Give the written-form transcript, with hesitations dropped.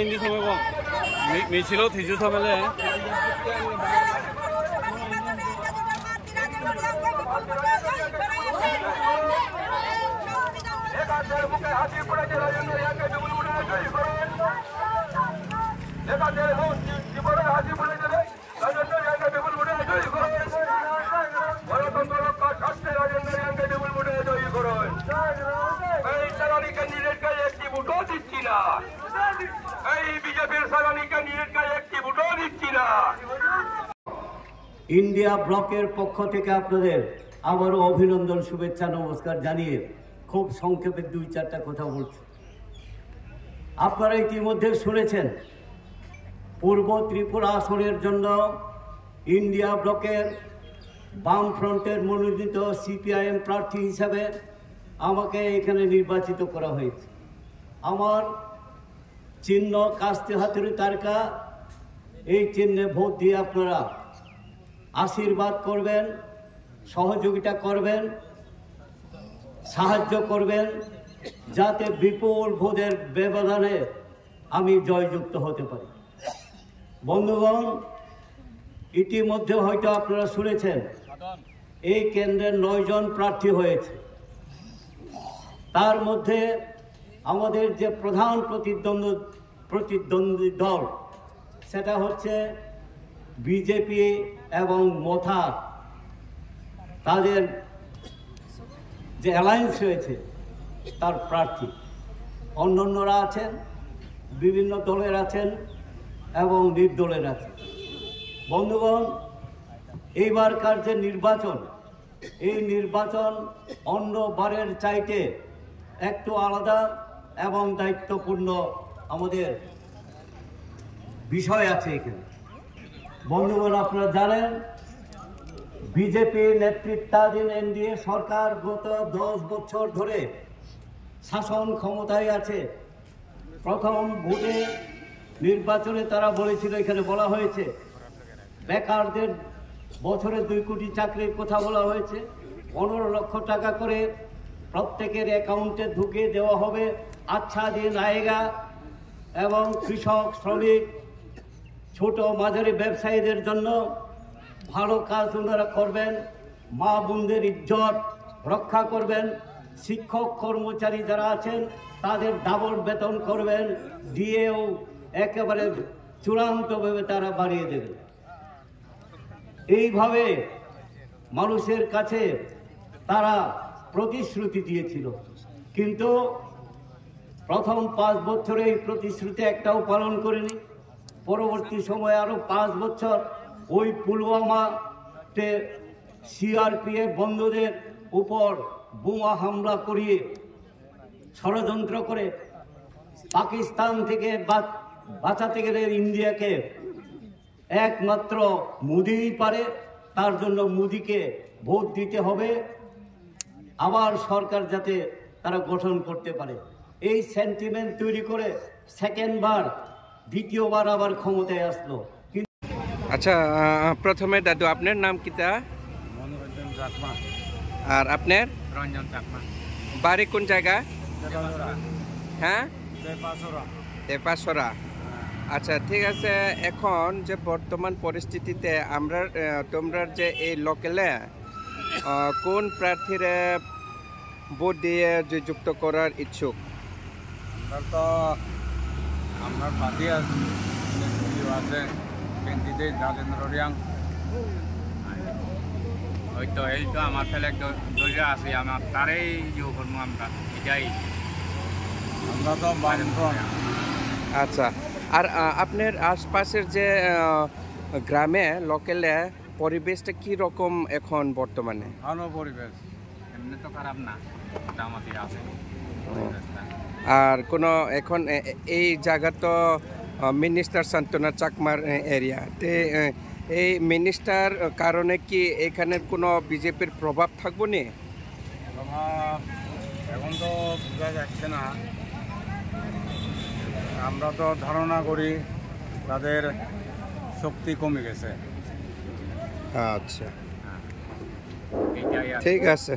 hindi sumego. Michilo thiju thamele. India ब्लॉकेर पक्ष থেকে আপনাদের আবারও অভিনন্দন শুভেচ্ছা নমস্কার জানিয়ে খুব সংক্ষেপে দুই চারটা কথা বলছি। আপনারা ইতিমধ্যে শুনেছেন পূর্ব ত্রিপুরা আসনের জন্য ইন্ডিয়া ব্লকের বাম ফ্রন্টের মনোনীত সিপিআইএম প্রার্থী হিসাবে আমাকে এখানে নির্বাচিত করা হয়েছে। আমার চিহ্ন কাস্তে হাতুড়ি তারকা, এই চিহ্নে ভোট দিয়ে আপনারা আশীর্বাদ করবেন, সহযোগিতা করবেন, সাহায্য করবেন, যাতে বিপুল ভোটের ব্যবধানে আমি জয়যুক্ত হতে পারি। বন্ধুগণ, ইতিমধ্যে হয়তো আপনারা শুনেছেন এই কেন্দ্রের 9 জন প্রার্থী হয়েছে। তার মধ্যে আমাদের যে প্রধান প্রতিদ্বন্দ্বী দল সেটা হচ্ছে বিজেপি এবং মথা, তাদের যে অ্যালায়েন্স হয়েছে তার প্রার্থী। অন্যান্যরা আছেন, বিভিন্ন দলের আছেন এবং নির্দলের আছেন। বন্ধুগণ, এইবারকার যে নির্বাচন, এই নির্বাচন অন্যবারের চাইতে একটু আলাদা এবং দায়িত্বপূর্ণ আমাদের বিষয় আছে এখানে। বন্ধুগণ, আপনারা জানেন বিজেপি নেতৃত্বাধীন এনডিএ সরকার গত 10 বছর ধরে শাসন ক্ষমতায় আছে। প্রথম ভোটে নির্বাচনে তারা বলেছিল, এখানে বলা হয়েছে বেকারদের বছরে 2 কোটি চাকরির কথা বলা হয়েছে, 15 লক্ষ টাকা করে প্রত্যেকের অ্যাকাউন্টে ঢুকিয়ে দেওয়া হবে, আচ্ছা দিন আয়েগা, এবং কৃষক, শ্রমিক, ছোট মাঝারি ব্যবসায়ীদের জন্য ভালো কাজ ওনারা করবেন, মা বোনদের ইজ্জত রক্ষা করবেন, শিক্ষক কর্মচারী যারা আছেন তাদের ডাবল বেতন করবেন, দিয়েও একেবারে চূড়ান্তভাবে তারা বাড়িয়ে দেবেন। এইভাবে মানুষের কাছে তারা প্রতিশ্রুতি দিয়েছিল, কিন্তু প্রথম 5 বছরে এই প্রতিশ্রুতি একটাও পালন করেনি। পরবর্তী সময়ে আরো 5 বছর ওই পুলওয়ামাতে সিআরপিএফ বন্ধুদের উপর বোমা হামলা করিয়ে ষড়যন্ত্র করে পাকিস্তান থেকে বাঁচাতে গেলে ইন্ডিয়াকে একমাত্র মোদিই পারে, তার জন্য মোদিকে ভোট দিতে হবে, আবার সরকার যাতে তারা গঠন করতে পারে। এই সেন্টিমেন্ট তৈরি করে সেকেন্ডবার, দ্বিতীয়বার আবার ক্ষমতায় আসলো। আচ্ছা, প্রথমে দাদু আপনার নাম কিতা? মনোরঞ্জন চাকমা। আর আপনার? রঞ্জন চাকমা। বাড়ি কোন জায়গা? হ্যাঁ, তেপাসরা। আচ্ছা, ঠিক আছে। এখন যে বর্তমান পরিস্থিতিতে তোমরা যে এই লোকেলে কোন প্রার্থীর ভোট দিয়ে যুক্ত করার ইচ্ছুক? আমরা প্রার্থী আছে ক্যান্ডিডেট রাজেন্দ্র রিয়াং, হয়তো এই তো আমার ফেলে ধৈর্য আছে, আমার তারাই ইয়ে করবো, আমরা এটাই, আমরা তো বামফ্রন্ট। আচ্ছা, আর আপনার আশপাশের যে গ্রামে লোকেলে পরিবেশটা কি রকম এখন বর্তমানে? ভালো পরিবেশ, এমনি তো খারাপ না, মোটামুটি আছে পরিবেশটা। আর কোনো এখন এই জায়গা তো মিনিস্টার সান্তনা চাকমার এরিয়াতে, এই মিনিস্টার কারণে কি এখানের কোনো বিজেপির প্রভাব থাকবো নি? প্রভাব এখন তো বোঝা যাচ্ছে না, আমরা তো ধারণা করি তাদের শক্তি কমে গেছে। আচ্ছা, ঠিক আছে।